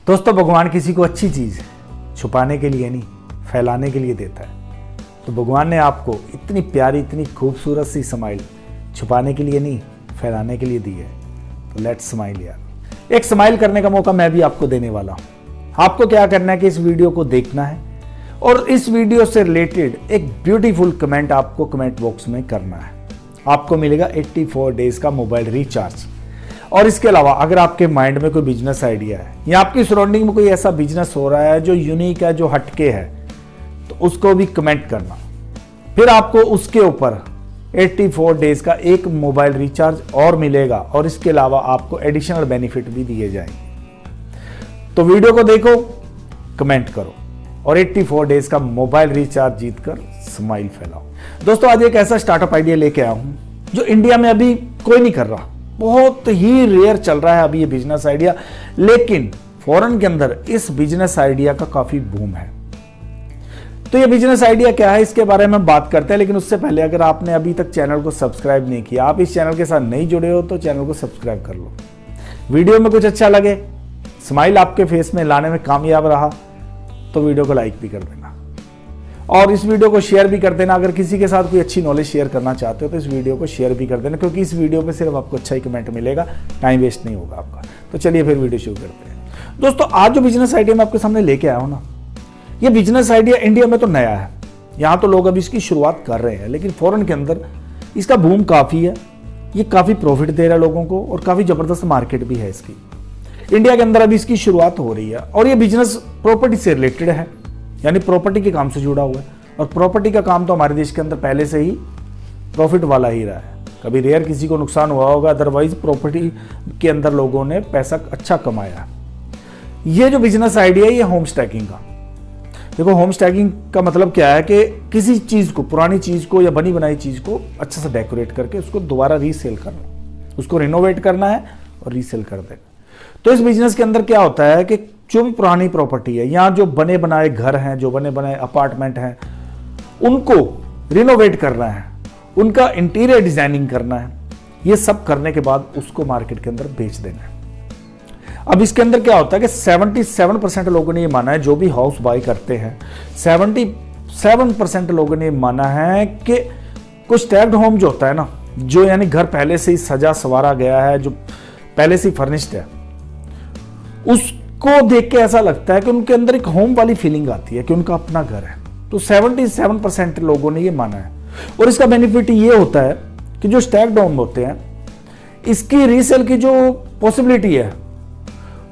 दोस्तों, भगवान किसी को अच्छी चीज़ छुपाने के लिए नहीं, फैलाने के लिए देता है। तो भगवान ने आपको इतनी प्यारी, इतनी खूबसूरत सी स्माइल छुपाने के लिए नहीं, फैलाने के लिए दी है। तो लेट्स स्माइल यार। एक स्माइल करने का मौका मैं भी आपको देने वाला हूँ। आपको क्या करना है कि इस वीडियो को देखना है और इस वीडियो से रिलेटेड एक ब्यूटीफुल कमेंट आपको कमेंट बॉक्स में करना है। आपको मिलेगा 84 डेज का मोबाइल रिचार्ज। और इसके अलावा अगर आपके माइंड में कोई बिजनेस आइडिया है या आपकी सराउंडिंग में कोई ऐसा बिजनेस हो रहा है जो यूनिक है, जो हटके है, तो उसको भी कमेंट करना। फिर आपको उसके ऊपर 84 डेज का एक मोबाइल रिचार्ज और मिलेगा और इसके अलावा आपको एडिशनल बेनिफिट भी दिए जाएंगे। तो वीडियो को देखो, कमेंट करो और 84 डेज का मोबाइल रिचार्ज जीतकर स्माइल फैलाओ। दोस्तों, आज एक ऐसा स्टार्टअप आइडिया लेके आया हूं जो इंडिया में अभी कोई नहीं कर रहा। बहुत ही रेयर चल रहा है अभी ये बिजनेस आइडिया, लेकिन फॉरेन के अंदर इस बिजनेस आइडिया का काफी बूम है। तो ये बिजनेस आइडिया क्या है, इसके बारे में बात करते हैं। लेकिन उससे पहले अगर आपने अभी तक चैनल को सब्सक्राइब नहीं किया, आप इस चैनल के साथ नहीं जुड़े हो, तो चैनल को सब्सक्राइब कर लो। वीडियो में कुछ अच्छा लगे, स्माइल आपके फेस में लाने में कामयाब रहा, तो वीडियो को लाइक भी कर देना और इस वीडियो को शेयर भी कर देना। अगर किसी के साथ कोई अच्छी नॉलेज शेयर करना चाहते हो तो इस वीडियो को शेयर भी कर देना, क्योंकि इस वीडियो पे सिर्फ आपको अच्छा ही कमेंट मिलेगा, टाइम वेस्ट नहीं होगा आपका। तो चलिए फिर वीडियो शुरू करते हैं। दोस्तों, आज जो बिजनेस आइडिया मैं आपके सामने लेके आया हूं ना, ये बिजनेस आइडिया इंडिया में तो नया है, यहाँ तो लोग अभी इसकी शुरुआत कर रहे हैं, लेकिन फॉरेन के अंदर इसका बूम काफ़ी है। ये काफ़ी प्रॉफिट दे रहा है लोगों को और काफ़ी ज़बरदस्त मार्केट भी है इसकी। इंडिया के अंदर अभी इसकी शुरुआत हो रही है और ये बिजनेस प्रॉपर्टी से रिलेटेड है, यानी प्रॉपर्टी के काम से जुड़ा हुआ है। और प्रॉपर्टी का काम तो हमारे देश के अंदर पहले से ही प्रॉफिट वाला ही रहा है। कभी रेयर किसी को नुकसान हुआ होगा, अदरवाइज प्रॉपर्टी के अंदर लोगों ने पैसा अच्छा कमाया। ये जो बिजनेस आइडिया है, ये होम स्टैकिंग का। देखो, होम स्टैकिंग का मतलब क्या है कि किसी चीज़ को, पुरानी चीज़ को या बनी बनाई चीज़ को अच्छे से डेकोरेट करके उसको दोबारा रीसेल करना, उसको रिनोवेट करना है और रीसेल कर देना। तो इस बिजनेस के अंदर क्या होता है कि जो भी पुरानी प्रॉपर्टी है या जो बने बनाए घर हैं, जो बने बनाए अपार्टमेंट हैं, उनको रिनोवेट करना है, उनका इंटीरियर डिजाइनिंग करना है। ये सब करने के बाद उसको मार्केट के अंदर बेच देना है। अब इसके अंदर क्या होता है कि 77% लोगों ने ये माना है, जो भी हाउस बाय करते हैं, 77% लोगों ने माना है कि कुछ स्टैग्ड होम जो होता है ना, जो यानी घर पहले से ही सजा सवारा गया है, जो पहले से ही फर्निश्ड है, उसको देख के ऐसा लगता है कि उनके अंदर एक होम वाली फीलिंग आती है कि उनका अपना घर है। तो 77% लोगों ने ये माना है। और इसका बेनिफिट ये होता है कि जो स्टैग्ड होम होते हैं, इसकी रीसेल की जो पॉसिबिलिटी है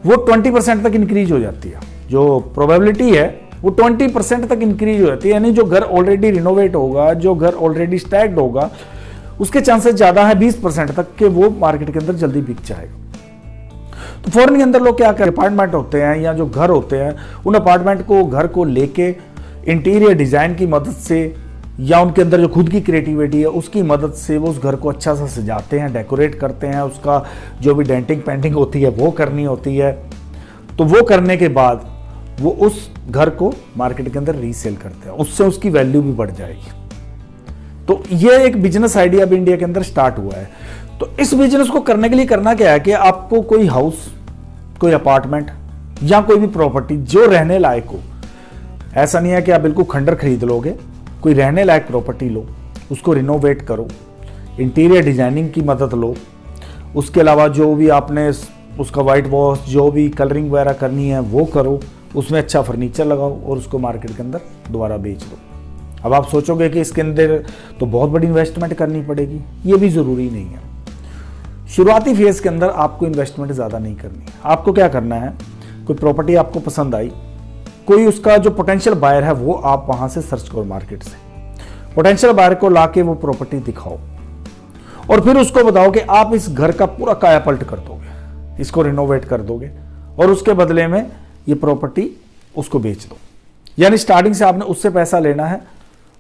वो 20% तक इंक्रीज हो जाती है। जो प्रोबेबिलिटी है वो 20% तक इंक्रीज हो जाती है। यानी जो घर ऑलरेडी रिनोवेट होगा, जो घर ऑलरेडी स्टैग्ड होगा, उसके चांसेस ज्यादा है 20% तक के वो मार्केट के अंदर जल्दी बिक जाएगा। तो फॉरेन के अंदर लोग क्या करते हैं, अपार्टमेंट होते हैं या जो घर होते हैं, उन अपार्टमेंट को, घर को लेके इंटीरियर डिजाइन की मदद से या उनके अंदर जो खुद की क्रिएटिविटी है उसकी मदद से वो उस घर को अच्छा सा सजाते हैं, डेकोरेट करते हैं। उसका जो भी डेंटिंग पेंटिंग होती है वो करनी होती है। तो वो करने के बाद वो उस घर को मार्केट के अंदर रीसेल करते हैं, उससे उसकी वैल्यू भी बढ़ जाएगी। तो ये एक बिजनेस आइडिया अभी इंडिया के अंदर स्टार्ट हुआ है। तो इस बिजनेस को करने के लिए करना क्या है कि आपको कोई हाउस, कोई अपार्टमेंट या कोई भी प्रॉपर्टी जो रहने लायक हो, ऐसा नहीं है कि आप बिल्कुल खंडर खरीद लोगे, कोई रहने लायक प्रॉपर्टी लो, उसको रिनोवेट करो, इंटीरियर डिजाइनिंग की मदद लो, उसके अलावा जो भी आपने उसका वाइट वॉश, जो भी कलरिंग वगैरह करनी है वो करो, उसमें अच्छा फर्नीचर लगाओ और उसको मार्केट के अंदर दोबारा बेच दो। अब आप सोचोगे कि इसके अंदर तो बहुत बड़ी इन्वेस्टमेंट करनी पड़ेगी, ये भी ज़रूरी नहीं है। शुरुआती फेज के अंदर आपको इन्वेस्टमेंट ज़्यादा नहीं करनी है। आपको क्या करना है, कोई प्रॉपर्टी आपको पसंद आई, कोई उसका जो पोटेंशियल बायर है वो आप वहां से सर्च करो, मार्केट से पोटेंशियल बायर को लाके वो प्रॉपर्टी दिखाओ और फिर उसको बताओ कि आप इस घर का पूरा कायापलट कर दोगे, इसको रिनोवेट कर दोगे और उसके बदले में ये प्रॉपर्टी उसको बेच दो। यानी स्टार्टिंग से आपने उससे पैसा लेना है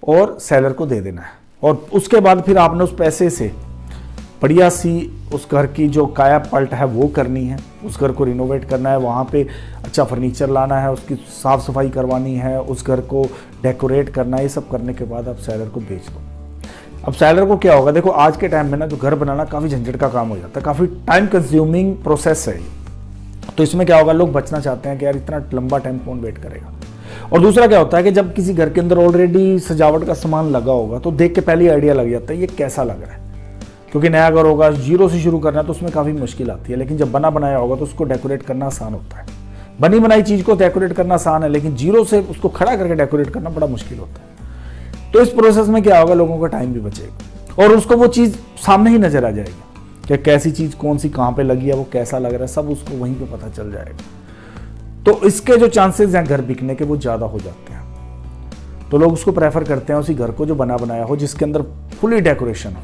और सेलर को दे देना है और उसके बाद फिर आपने उस पैसे से बढ़िया सी उस घर की जो काया पलट है वो करनी है, उस घर को रिनोवेट करना है, वहाँ पे अच्छा फर्नीचर लाना है, उसकी साफ़ सफाई करवानी है, उस घर को डेकोरेट करना है। ये सब करने के बाद आप सेलर को बेच दो। अब सेलर को क्या होगा, देखो आज के टाइम में ना जो घर बनाना काफ़ी झंझट का काम हो जाता है, काफ़ी टाइम कंज्यूमिंग प्रोसेस है ये। तो इसमें क्या होगा, लोग बचना चाहते हैं कि यार इतना लंबा टाइम कौन वेट करेगा। और दूसरा क्या होता है कि जब किसी घर के अंदर ऑलरेडी सजावट का सामान लगा होगा तो देख के पहले ही आइडिया लग जाता है ये कैसा लग रहा है, क्योंकि नया घर होगा, जीरो से शुरू करना है तो उसमें काफ़ी मुश्किल आती है। लेकिन जब बना बनाया होगा तो उसको डेकोरेट करना आसान होता है। बनी बनाई चीज़ को डेकोरेट करना आसान है, लेकिन जीरो से उसको खड़ा करके डेकोरेट करना बड़ा मुश्किल होता है। तो इस प्रोसेस में क्या होगा, लोगों का टाइम भी बचेगा और उसको वो चीज़ सामने ही नजर आ जाएगी कि कैसी चीज़ कौन सी कहाँ पे लगी है, वो कैसा लग रहा है, सब उसको वहीं पे पता चल जाएगा। तो इसके जो चांसेस हैं घर बिकने के वो ज़्यादा हो जाते हैं। तो लोग उसको प्रेफर करते हैं उसी घर को जो बना बनाया हो, जिसके अंदर फुली डेकोरेशन हो,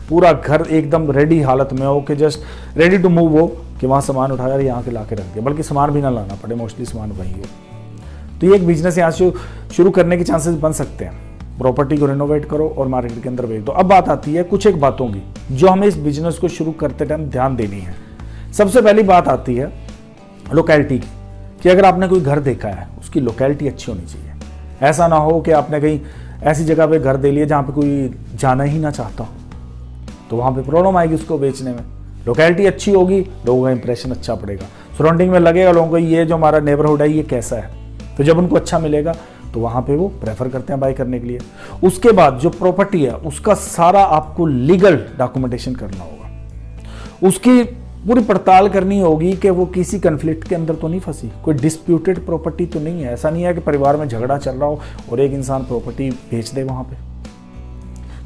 पूरा घर एकदम रेडी हालत में हो कि जस्ट रेडी टू मूव हो, कि वहाँ सामान उठाया यहाँ के ला के रख दिया, बल्कि सामान भी ना लाना पड़े, मोस्टली सामान वही हो। तो ये एक बिजनेस यहाँ से शुरू करने के चांसेस बन सकते हैं। प्रॉपर्टी को रिनोवेट करो और मार्केट के अंदर बेच दो। अब बात आती है कुछ एक बातों की जो हमें इस बिजनेस को शुरू करते टाइम ध्यान देनी है। सबसे पहली बात आती है लोकेलिटी की, कि अगर आपने कोई घर देखा है उसकी लोकेलिटी अच्छी होनी चाहिए। ऐसा ना हो कि आपने कहीं ऐसी जगह पे घर दे लिया जहाँ पे कोई जाना ही ना चाहता हो, तो वहाँ पे प्रॉब्लम आएगी उसको बेचने में। लोकेलिटी अच्छी होगी, लोगों का इंप्रेशन अच्छा पड़ेगा, सराउंडिंग में लगेगा लोगों को ये जो हमारा नेबरहुड है ये कैसा है, तो जब उनको अच्छा मिलेगा तो वहाँ पे वो प्रेफर करते हैं बाय करने के लिए। उसके बाद जो प्रॉपर्टी है उसका सारा आपको लीगल डॉक्यूमेंटेशन करना होगा, उसकी पूरी पड़ताल करनी होगी कि वो किसी कन्फ्लिक्ट के अंदर तो नहीं फंसी, कोई डिस्प्यूटेड प्रॉपर्टी तो नहीं है। ऐसा नहीं है कि परिवार में झगड़ा चल रहा हो और एक इंसान प्रॉपर्टी बेच दे वहाँ पे,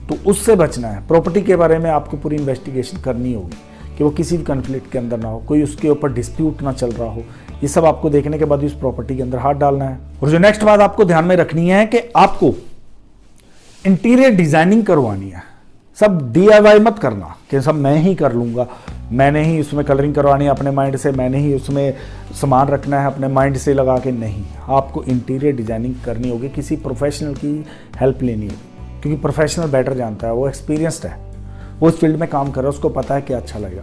तो उससे बचना है। प्रॉपर्टी के बारे में आपको पूरी इन्वेस्टिगेशन करनी होगी कि वो किसी भी कन्फ्लिक्ट के अंदर ना हो, कोई उसके ऊपर डिस्प्यूट ना चल रहा हो। ये सब आपको देखने के बाद उस प्रॉपर्टी के अंदर हाथ डालना है। और जो नेक्स्ट बात आपको ध्यान में रखनी है कि आपको इंटीरियर डिजाइनिंग करवानी है। सब DIY मत करना कि सब मैं ही कर लूंगा, मैंने ही उसमें कलरिंग करवानी है अपने माइंड से, मैंने ही उसमें सामान रखना है अपने माइंड से लगा के। नहीं, आपको इंटीरियर डिजाइनिंग करनी होगी, किसी प्रोफेशनल की हेल्प लेनी होगी, क्योंकि प्रोफेशनल बेटर जानता है, वो एक्सपीरियंस्ड है, वो इस फील्ड में काम कर रहा है, उसको पता है क्या अच्छा लगेगा।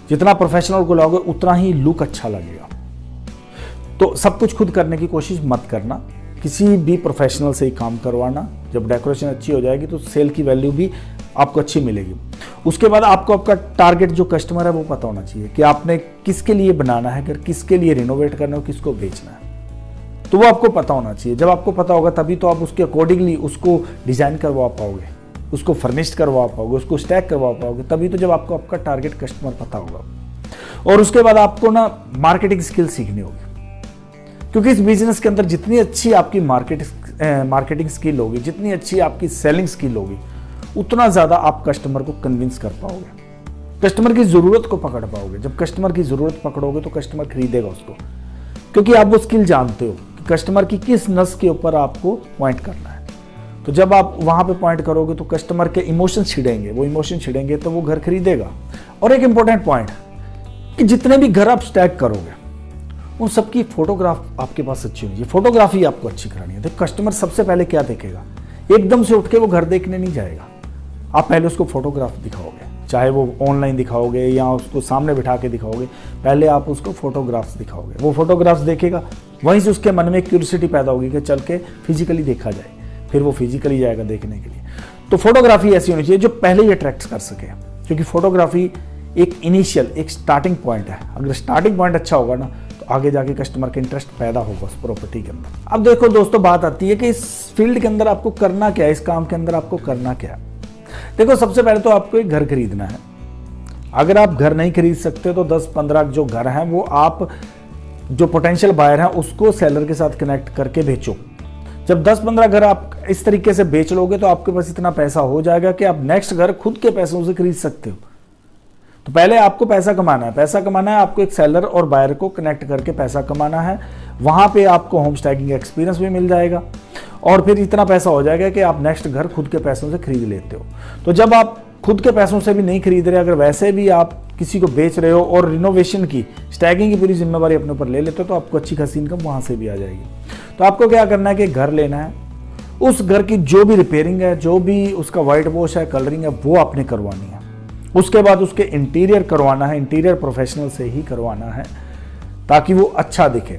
जितना प्रोफेशनल को लाओगे उतना ही लुक अच्छा लगेगा। तो सब कुछ खुद करने की कोशिश मत करना, किसी भी प्रोफेशनल से ही काम करवाना। जब डेकोरेशन अच्छी हो जाएगी तो सेल की वैल्यू भी आपको अच्छी मिलेगी। उसके बाद आपको आपका टारगेट जो कस्टमर है वो पता होना चाहिए कि आपने किसके लिए बनाना है, किसके लिए रिनोवेट करना है, किसको बेचना है, तो वो आपको पता होना चाहिए। जब आपको पता होगा तभी तो आप उसके अकॉर्डिंगली उसको डिजाइन करवा पाओगे, उसको फर्निश्ड करवा पाओगे, उसको स्टैक करवा पाओगे, तभी तो जब आपको आपका टारगेट कस्टमर पता होगा। और उसके बाद आपको ना मार्केटिंग स्किल सीखनी होगी, क्योंकि इस बिजनेस के अंदर जितनी अच्छी आपकी मार्केटिंग स्किल होगी, जितनी अच्छी आपकी सेलिंग स्किल होगी, उतना ज़्यादा आप कस्टमर को कन्विंस कर पाओगे, कस्टमर की ज़रूरत को पकड़ पाओगे। जब कस्टमर की ज़रूरत पकड़ोगे तो कस्टमर खरीदेगा उसको, क्योंकि आप वो स्किल जानते हो कि कस्टमर की किस नस के ऊपर आपको पॉइंट करना है। तो जब आप वहाँ पे पॉइंट करोगे तो कस्टमर के इमोशन छिड़ेंगे, वो इमोशन छिड़ेंगे तो वो घर खरीदेगा। और एक इंपॉर्टेंट पॉइंट कि जितने भी घर आप स्टैक करोगे उन सबकी फोटोग्राफ आपके पास अच्छी होनी चाहिए, फोटोग्राफी आपको अच्छी करानी है। देखो कस्टमर सबसे पहले क्या देखेगा, एकदम से उठ के वो घर देखने नहीं जाएगा, आप पहले उसको फोटोग्राफ दिखाओगे, चाहे वो ऑनलाइन दिखाओगे या उसको सामने बिठा के दिखाओगे, पहले आप उसको फोटोग्राफ्स दिखाओगे। वो फोटोग्राफ्स देखेगा, वहीं से उसके मन में क्यूरियोसिटी पैदा होगी कि चल के फिजिकली देखा जाए, फिर वो फिजिकली जाएगा देखने के लिए। तो फोटोग्राफी ऐसी होनी चाहिए जो पहले ही अट्रैक्ट कर सके, क्योंकि फोटोग्राफी एक इनिशियल एक स्टार्टिंग पॉइंट है। अगर स्टार्टिंग पॉइंट अच्छा होगा ना तो आगे जाके कस्टमर का इंटरेस्ट पैदा होगा उस प्रॉपर्टी के अंदर। अब देखो दोस्तों, बात आती है कि इस फील्ड के अंदर आपको करना क्या है, इस काम के अंदर आपको करना क्या है। देखो सबसे पहले तो आपको एक घर खरीदना है। अगर आप घर नहीं खरीद सकते तो 10-15 जो घर हैं वो आप जो पोटेंशियल बायर हैं उसको सेलर के साथ कनेक्ट करके बेचो। जब 10-15 घर आप इस तरीके से बेच लोगे तो आपके पास इतना पैसा हो जाएगा कि आप नेक्स्ट घर खुद के पैसों से खरीद सकते हो। तो पहले आपको पैसा कमाना है, पैसा कमाना है आपको एक सेलर और बायर को कनेक्ट करके पैसा कमाना है। वहां पे आपको होम स्टैकिंग एक्सपीरियंस भी मिल जाएगा और फिर इतना पैसा हो जाएगा कि आप नेक्स्ट घर खुद के पैसों से खरीद लेते हो। तो जब आप खुद के पैसों से भी नहीं खरीद रहे, अगर वैसे भी आप किसी को बेच रहे हो और रिनोवेशन की स्टैकिंग की पूरी जिम्मेवारी अपने ऊपर ले लेते हो, तो आपको अच्छी खासी इनकम वहां से भी आ जाएगी। तो आपको क्या करना है कि घर लेना है, उस घर की जो भी रिपेयरिंग है, जो भी उसका वाइट वॉश है, कलरिंग है, वो आपने करवानी है। उसके बाद उसके इंटीरियर करवाना है, इंटीरियर प्रोफेशनल से ही करवाना है ताकि वो अच्छा दिखे।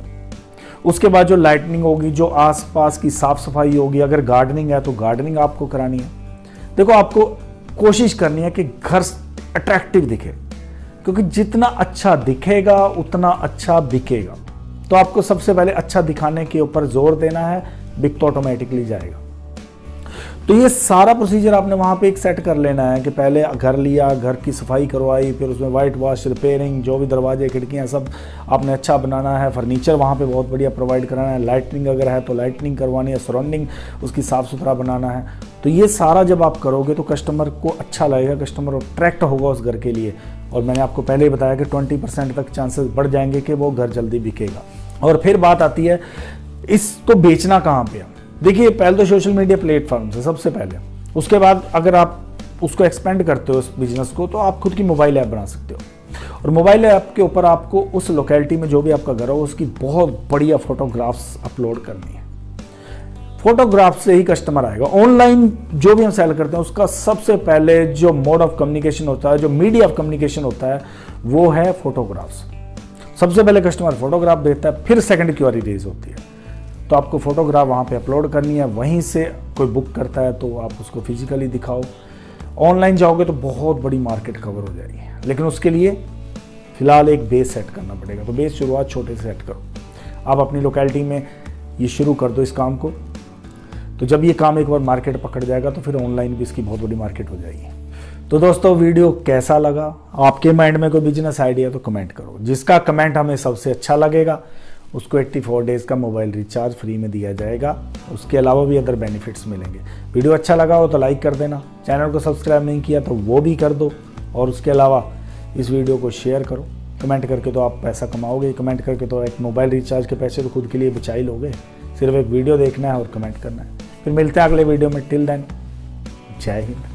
उसके बाद जो लाइटनिंग होगी, जो आसपास की साफ सफाई होगी, अगर गार्डनिंग है तो गार्डनिंग आपको करानी है। देखो आपको कोशिश करनी है कि घर अट्रैक्टिव दिखे। क्योंकि जितना अच्छा दिखेगा उतना अच्छा बिकेगा। तो आपको सबसे पहले अच्छा दिखाने के ऊपर जोर देना है, बिक तो ऑटोमेटिकली जाएगा। तो ये सारा प्रोसीजर आपने वहाँ पे एक सेट कर लेना है कि पहले घर लिया, घर की सफाई करवाई, फिर उसमें वाइट वॉश, रिपेयरिंग, जो भी दरवाजे खिड़कियाँ सब आपने अच्छा बनाना है। फर्नीचर वहाँ पे बहुत बढ़िया प्रोवाइड कराना है, लाइटनिंग अगर है तो लाइटनिंग करवानी है, सराउंडिंग उसकी साफ़ सुथरा बनाना है। तो ये सारा जब आप करोगे तो कस्टमर को अच्छा लगेगा, कस्टमर अट्रैक्ट होगा उस घर के लिए। और मैंने आपको पहले ही बताया कि 20% तक चांसेस बढ़ जाएंगे कि वो घर जल्दी बिकेगा। और फिर बात आती है इसको बेचना कहाँ पे है। देखिए, पहले तो सोशल मीडिया प्लेटफॉर्म से सबसे पहले, उसके बाद अगर आप उसको एक्सपेंड करते हो इस बिजनेस को, तो आप खुद की मोबाइल ऐप बना सकते हो। और मोबाइल ऐप के ऊपर आपको उस लोकेलिटी में जो भी आपका घर हो उसकी बहुत बढ़िया फोटोग्राफ्स अपलोड करनी है। फोटोग्राफ से ही कस्टमर आएगा। ऑनलाइन जो भी हम सेल करते हैं उसका सबसे पहले जो मोड ऑफ कम्युनिकेशन होता है, जो मीडिया ऑफ कम्युनिकेशन होता है, वो है फोटोग्राफ्स। सबसे पहले कस्टमर फोटोग्राफ देता है, फिर सेकंड क्वेरी रेज होती है। तो आपको फोटोग्राफ वहाँ पे अपलोड करनी है, वहीं से कोई बुक करता है तो आप उसको फिजिकली दिखाओ। ऑनलाइन जाओगे तो बहुत बड़ी मार्केट कवर हो जाएगी, लेकिन उसके लिए फिलहाल एक बेस सेट करना पड़ेगा। तो बेस शुरुआत छोटे से सेट करो। आप अपनी लोकेलिटी में ये शुरू कर दो इस काम को। तो जब ये काम एक बार मार्केट पकड़ जाएगा तो फिर ऑनलाइन भी इसकी बहुत बड़ी मार्केट हो जाएगी। तो दोस्तों, वीडियो कैसा लगा? आपके माइंड में कोई बिजनेस आइडिया तो कमेंट करो। जिसका कमेंट हमें सबसे अच्छा लगेगा उसको 84 डेज़ का मोबाइल रिचार्ज फ्री में दिया जाएगा। उसके अलावा भी अदर बेनिफिट्स मिलेंगे। वीडियो अच्छा लगा हो तो लाइक कर देना, चैनल को सब्सक्राइब नहीं किया तो वो भी कर दो, और उसके अलावा इस वीडियो को शेयर करो। कमेंट करके तो आप पैसा कमाओगे, कमेंट करके तो एक मोबाइल रिचार्ज के पैसे तो खुद के लिए बचा ही लोगे। सिर्फ एक वीडियो देखना है और कमेंट करना है। फिर मिलते हैं अगले वीडियो में। टिल देन, जय हिंद।